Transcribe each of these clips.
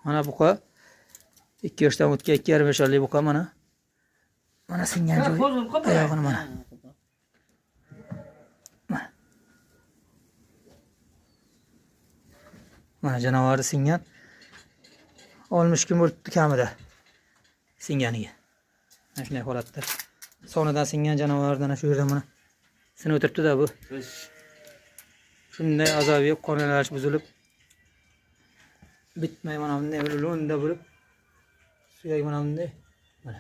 Mana buqa 2 yoshdan o'tgan 2,5 yoshli buqa mana. Mana singan joyi. Oyog'ini mana. Mana janovari singan. 60 kun bo'libdi kamida singaniga. Mana shunday holatda. Sonidan singan janovardan shu yerda mana sinib o'tiribdi-da bu. Shunday azob yo'q, qonunlash buzilib bitmay mana bunday lo'nda bo'lib suyak mana bunday. Mana.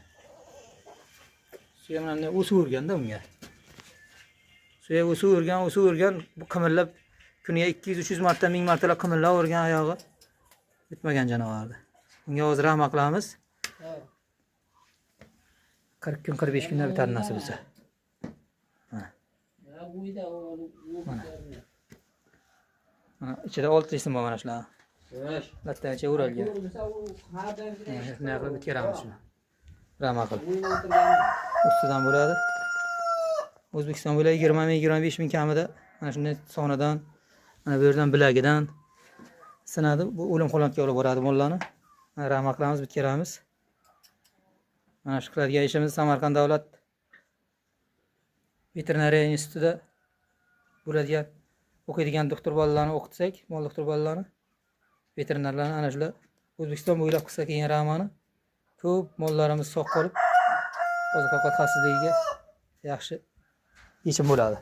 Suyak mana bunday o'sib o'rganda unga. Suyak o'sib o'rgan bu qimillab kuniga 200-300 marta, 1000 martalab qimillab o'rgan oyog'i bitmagan janovardi. Unga hozir rahmat qilamiz. 40 kun, 45 kunda bitar nasib bo'lsa. Mana. Mana ichida 6 ism bor mana shular. Lattacha o'ralgan. Shunday qilib bitkiramiz shuni. Rahmat qilib. Ustidan bo'ladi. O'zbekiston bo'ylab 20-25 ming kamida mana shunday sonidan, mana bu yerdan bilagidan sinadi. Bu o'lim holatga olib boradi mollarni. Rahmat qilamiz, bitkiramiz. Mana shu qiladigan ishimiz Samarqand davlat veterinariya institutida bo'ladigan o'qiydigan doktor bolalarni o'qitsak, mol doktor bolalarni, veterinarlarni ana shular O'zbekiston bo'ylab qilsa keyin rahmani ko'p mollarimiz sog' qolib, oziq-ovqat xavfsizligiga yaxshi yechim bo'ladi.